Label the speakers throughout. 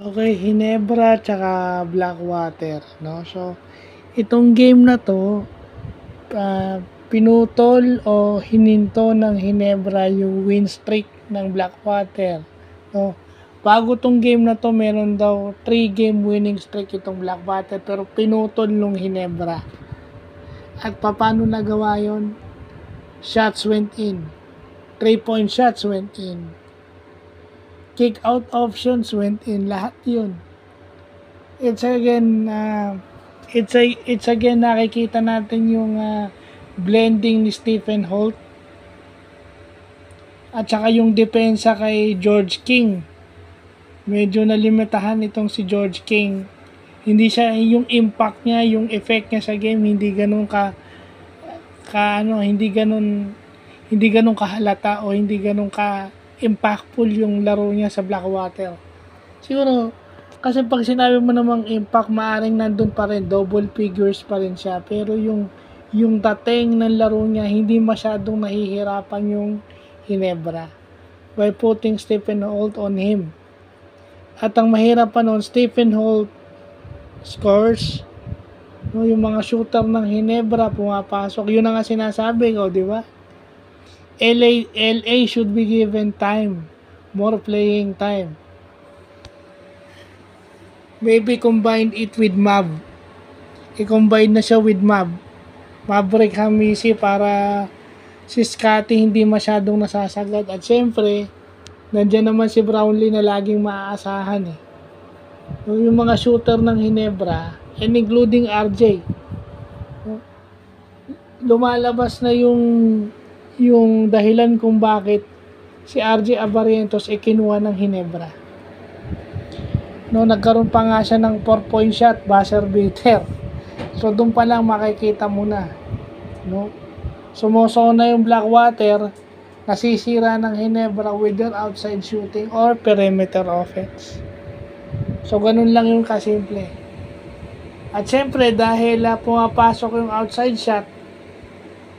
Speaker 1: Okay, Hinebra tsaka Blackwater, no? So, itong game na 'to, pinutol o hininto ng Hinebra yung win streak ng Blackwater, no? Bago 'tong game na 'to, meron daw 3-game winning streak itong Blackwater pero pinutol nung Hinebra. At papaano nagawa yon? Shots went in. 3-point shots went in. Kick out options went in. Lahat yun. It's again nakikita natin yung blending ni Stephen Holt at saka yung depensa kay George King. Medyo nalimitahan itong si George King. Hindi siya yung impact niya, yung effect niya sa game hindi ganoon hindi ganoon kahalata o hindi ganoon ka impactful yung laro niya sa Blackwater. Siguro kasi pag sinabi mo namang impact, maaring nandun pa rin, double figures pa rin siya. Pero yung dating ng laro niya, hindi masyadong nahihirapan yung Hinebra by putting Stephen Holt on him. At ang mahirap pa noon, Stephen Holt scores, no, yung mga shooter ng Hinebra pumapasok. Yun ang nga sinasabi ko, di ba? LA should be given time, more playing time. Maybe combine it with Mab. I-combine na siya with Mab. Maverick Hamisi para si Scotty hindi masyadong nasasagad. At syempre, nandiyan naman si Brownlee na laging maaasahan eh. Yung mga shooter ng Hinebra, and including RJ. Lumalabas na yung dahilan kung bakit si RJ Abarientos kinuha ng Hinebra. No, nagkaroon pa nga siya ng 4-point shot, buzzer beater. So doon pa lang makikita mo na, no? Sumusona yung Blackwater, nasisira ng Hinebra with their outside shooting or perimeter offense. So ganun lang yung kasimple. At syempre dahil pumapasok yung outside shot,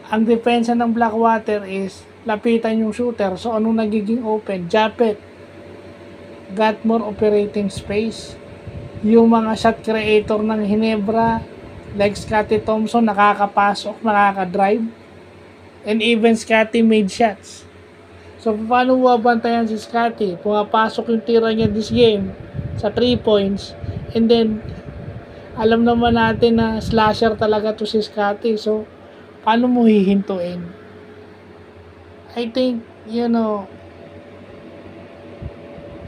Speaker 1: ang depensa ng Blackwater is lapitan yung shooter. So anong nagiging open? Japet got more operating space. Yung mga shot creator ng Hinebra like Scotty Thompson nakakapasok, nakakadrive, and even Scotty made shots. So paano babantayan si Scotty? Pumapasok yung tira niya this game sa 3 points, and then alam naman natin na slasher talaga to si Scotty. So paano mo hihintuin? I think, yun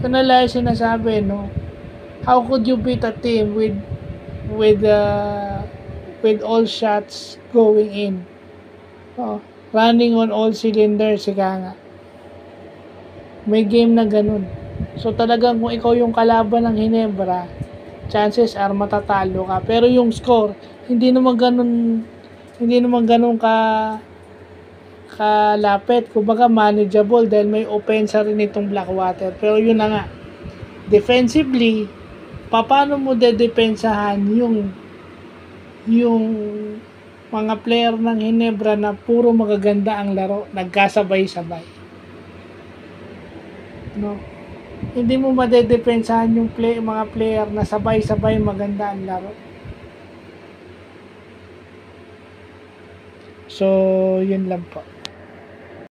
Speaker 1: na lang sinasabi, no? How could you beat a team with all shots going in? Running on all cylinders, ika nga. May game na ganun. So talagang kung ikaw yung kalaban ng Hinebra, chances are matatalo ka. Pero yung score, hindi naman ganun kalapit. Kumbaga manageable dahil may opensa rin itong Blackwater. Pero yun na nga, defensively, paano mo dedepensahan yung mga player ng Hinebra na puro magaganda ang laro, nagkasabay-sabay, no? Hindi mo madedepensahan yung mga player na sabay-sabay maganda ang laro. So yun lang po.